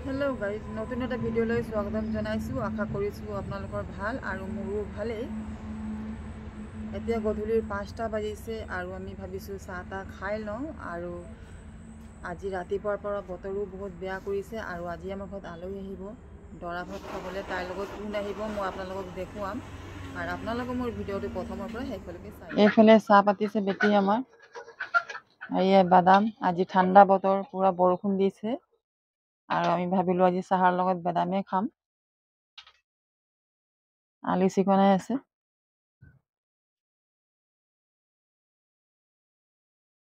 Hello guys नतुन एटा भिडिओলৈ स्वागतम जनाइछु आशा কৰিছো আপোনালোকৰ ভাল আৰু মোৰো ভালেই এতিয়া গধূলিৰ 5টা বাজিছে আৰু আমি ভাবিছো চাহটা খাই লওঁ আৰু আজি ৰাতিপুৱাৰ পৰা বতৰো বহুত বেয়া কৰিছে আৰু আজি আমাৰ ঘৰত আলহী আহিব দৰা ভাত খাবলৈ তাইৰ লগত কোন আহিব মই আপোনালোকক দেখুৱাম আৰু আপোনালোকে মোৰ ভিডিঅটো প্ৰথমৰ পৰা শেষলৈকে চাই এইফালে চাহ পাতিছে বেটি আমাৰ এই বাদাম আজি ঠাণ্ডা বতৰ পুৰা বৰষুণ দিছে আৰু আমি ভাবিলো আজি চাহাৰ লগত বাদামে খাম আলু চিকনাই আছে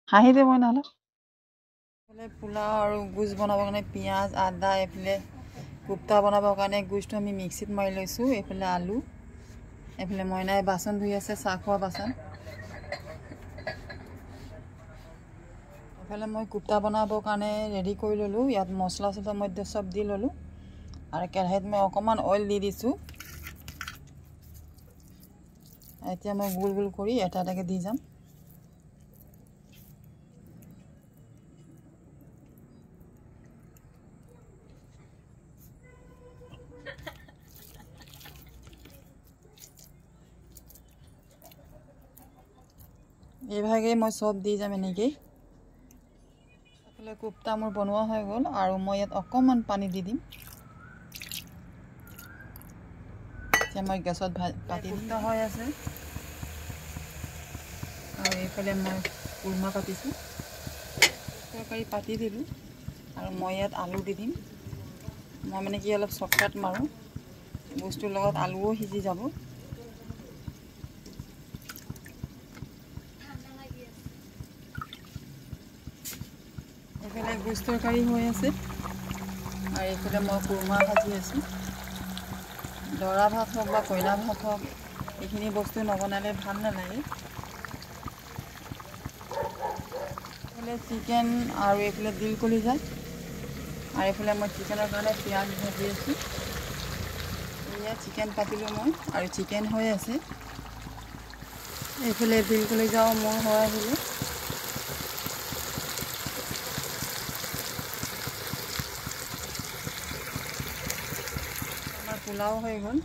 হাঁহি দে মই নহলে এফালে পোলাও আৰু গুজ বনাবৰ কাৰণে পিঁয়াজ আদা এফালে কুপ্তা বনাবৰ কাৰণে গুজটো আমি মিক্সিত মাৰি লৈছোঁ এফালে আলু এফালে মইনাই বাচন ধুই আছে চাহ খোৱা বাচন এফালে মই কুপ্তা বনাবৰ কাৰণে ৰেডি কৰি ল'লোঁ ইয়াত মছলা চছলা মধ্যে চব দি ল'লোঁ আৰু কেৰাহীত মই অকণমান অইল দি দিছোঁ এতিয়া মই গোল গোল কৰি এটা এটাকৈ দি যাম এইভাগে মই সব দি যাম এনেকৈ এফালে কুপ্তা মোৰ বনোৱা হৈ গ'ল আৰু মই ইয়াত অকণমান পানী দি দিম এতিয়া মই গেছত পাতি কুপ্তা হৈ আছে আৰু এইফালে মই কুৰ্মা পাতিছোঁ তৰকাৰী পাতি দিলোঁ আৰু মই ইয়াত আলু দি দিম মই মানে কি অলপ চৰ্টকাট মাৰোঁ বস্তুৰ লগত আলুও সিজি যাব এফালে গুজ তৰকাৰী হৈ আছে আৰু এইফালে মই কুৰ্মা ভাজি আছোঁ দৰা ভাত হওক বা কইনা ভাত হওক এইখিনি বস্তু নবনালে ভাল নালাগে এইফালে চিকেন আৰু এইফালে দিল কলিজা আৰু এইফালে মই চিকেনৰ কাৰণে পিঁয়াজ ভাজি আছোঁ এয়া চিকেন পাতিলোঁ মই আৰু চিকেন হৈ আছে এইফালে দিল কলিজাও মোৰ হৈ আহিলে পোলাও হৈ গ'ল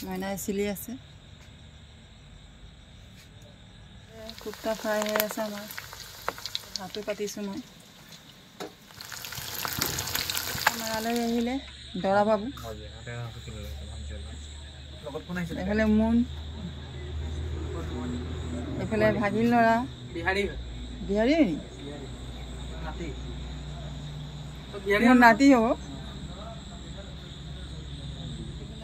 মইনাই চিলি আছে কুপ্তা ফ্ৰাই হৈ আছে আমাৰ ভাতো পাতিছোঁ মই আমাৰ আলহী আহিলে দৰা বাবু এইফালে মোন এইফালে ভাগিন ল'ৰা বিহাৰী নাতি হ'ব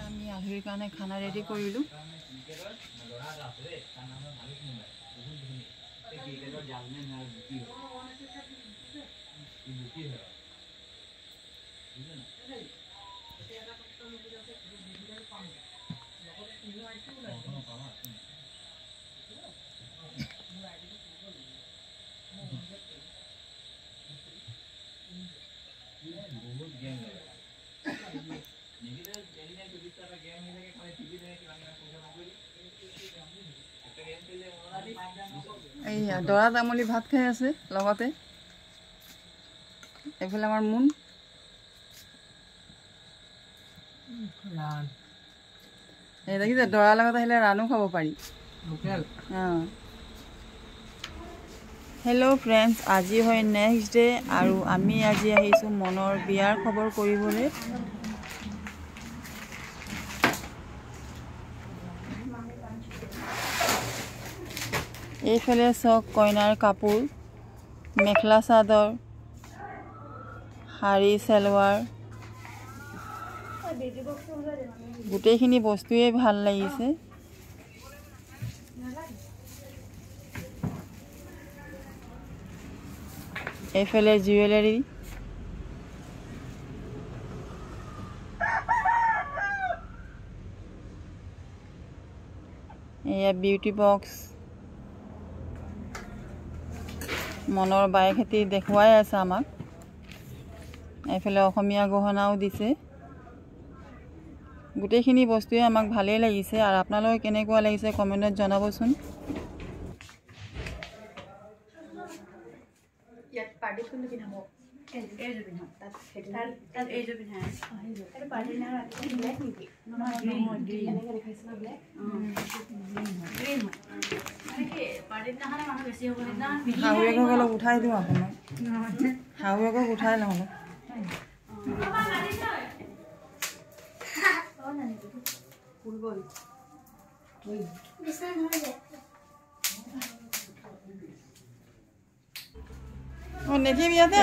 আমি আলহীৰ কাৰণে খানা ৰেডি কৰিলোঁ এইয়া দৰা তামুলী ভাত খাই আছে লগতে এইফালে আমাৰ মোন এই দেখিছে দৰাৰ লগত আহিলে ৰানো খাব পাৰি হেল্ল' ফ্ৰেণ্ডছ আজি হয় নেক্সট ডে আৰু আমি আজি আহিছোঁ মনৰ বিয়াৰ খবৰ কৰিবলৈ এইফালে চাওক কইনাৰ কাপোৰ মেখেলা চাদৰ শাৰী চেলৱাৰ গোটেইখিনি বস্তুৱেই ভাল লাগিছে এইফালে জুৱেলাৰী এয়া বিউটি বক্স মনৰ বাই খেতি দেখুৱাই আছে আমাক এইফালে অসমীয়া গহনাও দিছে গোটেইখিনি বস্তুৱে আমাক ভালেই লাগিছে আৰু আপোনালোকে কেনেকুৱা লাগিছে কমেণ্টত জনাবচোন ইয়াত পাৰ্টিশ্যন কি নাম এই যে পিন্ধা তাত এই যে পিন্ধা এটা পাৰ্টি না ব্লেক নেকি এনেকে দেখাইছিলা ব্লেক গ্ৰীন মানে কি পাৰ্টি না হানে মানুহ বেছি হ'ব না হাউয়েকক অলপ উঠাই দিওঁ আপোনাক হাউয়েকক উঠাই লওঁ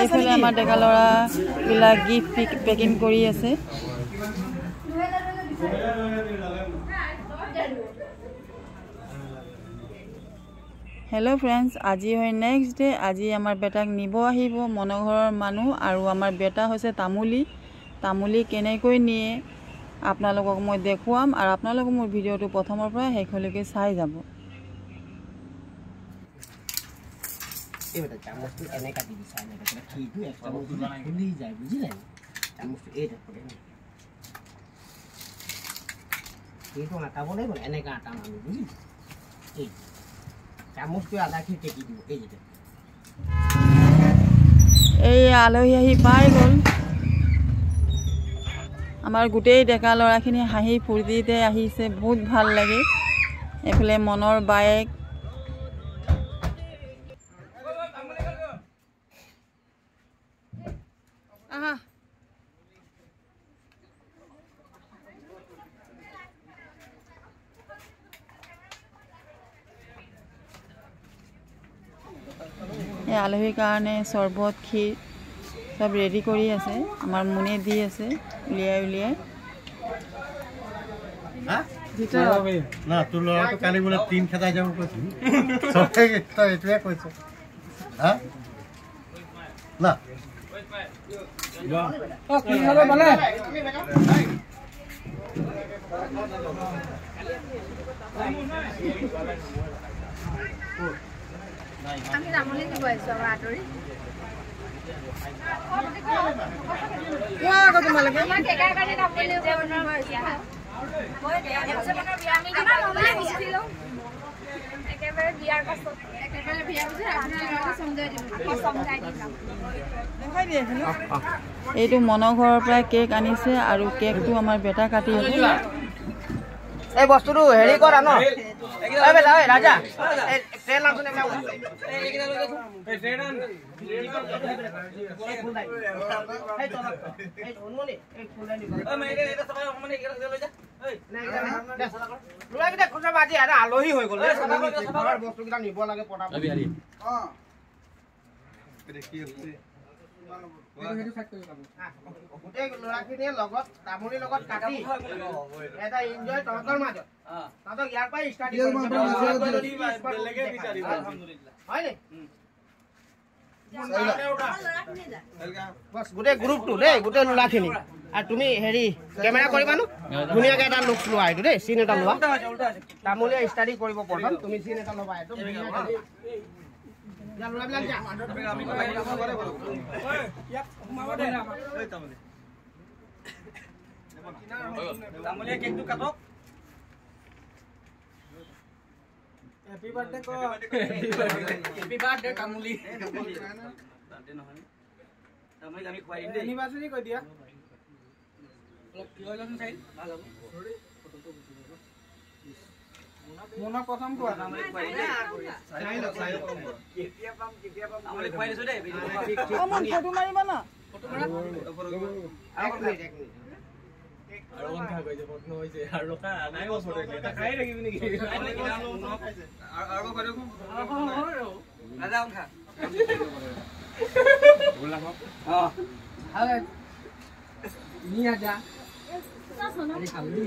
এইফালে আমাৰ ডেকা ল'ৰাবিলাক গিফ্ট পেকিং কৰি আছে হেল্ল' ফ্ৰেণ্ডছ আজি হয় নেক্সট ডে আজি আমাৰ বেটাক নিব আহিব মনঘৰৰ মানুহ আৰু আমাৰ বেটা হৈছে তামুলী কেনেকৈ নিয়ে আপোনালোকক মই দেখুৱাম আৰু আপোনালোকে মোৰ ভিডিঅ'টো প্ৰথমৰ পৰা শেষলৈকে চাই যাব এই বেটা চামচটো এনে কাটি দিছা এনে কাটি ঠিকু এক চামচ খুলি যায় বুঝিলে চামচটো এই দেখো এইটো আটাব লাগিব এনে কাটা আমি বুঝি এই চামচটো আধা খি কেটি দিব এই যে এই আলহী আহি পাই গ'ল আমাৰ গোটেই ডেকা ল'ৰাখিনি হাঁহি ফূৰ্তিতে আহিছে বহুত ভাল লাগে এফালে মনৰ বায়েক এই আলহীৰ কাৰণে চৰবত ক্ষীৰ সব ৰেডি কৰি আছে আমাৰ মুনে দি আছে উলিয়াই না তোৰ ল'ৰাটো কালি বোলে 3 খেদাই যাব কৈছিল চবে তই এটোৱে কৈছ হা না ও কি হবে বলে আমি ৰামলে দিব আইছো আমাৰ আতৰি কোৱা আকৌ তোমালোকে আমাৰ কেকাৰ কাৰণে ৰামলে দিব আইছো মই এজনৰ বিয়া আমি আমাৰ দিছিলো একেবাৰে বিয়াৰ পাছত একেবাৰে বিয়া বুজি আপোনালোকে সমজাই দিব দেখাই দিয়ে এইটো মনঘৰৰ পৰা কেক আনিছে আৰু কেকটো আমাৰ বেটা কাটি এই বস্তুটো হেৰি কৰা ন এই বেটা এই ৰাজা এই ট্ৰেন লাগুনে না এই কিনা লৈ যাছো এই ট্ৰেন আন এই ফুল দাই এই তল এই অনুমনি এই ফুল দাই নিবা এই মই এটা সবাই অনুমনি কিনা লৈ যা এই নাই লুলা কিটা কোজা বাজি আরে আলহী হৈ গল ঘৰৰ বস্তু কিটা নিব লাগে পটা বিহাৰী দেখি আছে গোটেই ল'ৰাখিনিয়ে লগত তামুলীৰ লগত কাটি এটা এনজয় তহঁতৰ মাজত তহঁতক ইয়াৰ পৰাই ষ্টাৰ্ট হয় বস গোটেই গ্ৰুপটো দেই গোটেই ল'ৰাখিনি আৰু তুমি হেৰি কেমেৰা কৰিবা ন ধুনীয়াকৈ এটা লুক লোৱা এইটো দেই চিন এটা লোৱা তামুলীয়ে ষ্টাডি কৰিব প্ৰথম তুমি চিন এটা ল'বা এইটো Ya luar bilang ya. Tamulia cake tu katok. Happy birthday ko. Happy birthday Tamuli. Birthday নহয়. Tamuli আমি খুৱাই দিম দেই। Anniversary কৈ দিয়া। অলপ কি হৈ যাম চাই ভাল হ'ব। মোনা প্ৰথম কোৱা নামলে খুৱাই দে চাই লম কেতিয়া পাম নামলে খুৱাই দিছো দে মন ফটো মাৰিবা না ফটো মাৰা এক মিনিট আৰু কোন খা গৈ যে ফটো হৈছে আৰু ৰখা নাই ও ফটো এটা খাই ৰাখিবি নেকি আৰু কৰি ৰাজা কোন খা बोला हो हां नी आजा अरे खाली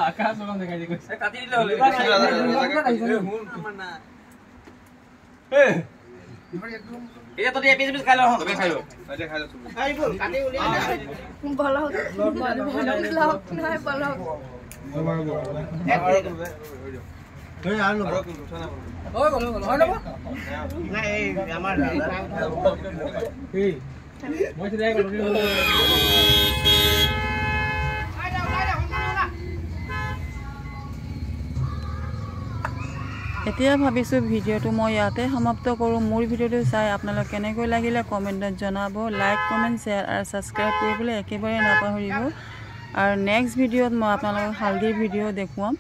आकाश सोलम देखाই দি কইছে কাটি দিলে হলে এটা তো দিয়ে পিস খাই লও তুমি খাই লও আচ্ছা খাই লও তুমি খাই বল কাটি উলিয়া ভালো ভালো নাই ভালো এই আর নো ওই বলো বলো হয় না না এই আমার এই মই তো যাই গলো এতিয়া ভাবিছোঁ ভিডিঅ'টো মই ইয়াতে সমাপ্ত কৰোঁ। মোৰ ভিডিঅ'টো চাই আপোনালোক কেনেকৈ লাগিলে কমেণ্টত জনাব। লাইক কমেণ্ট শ্বেয়াৰ আৰু ছাবস্ক্ৰাইব কৰিবলৈ একেবাৰে নাপাহৰিব। আৰু নেক্সট ভিডিঅ'ত মই আপোনালোকক হালধিৰ ভিডিঅ' দেখুৱাম।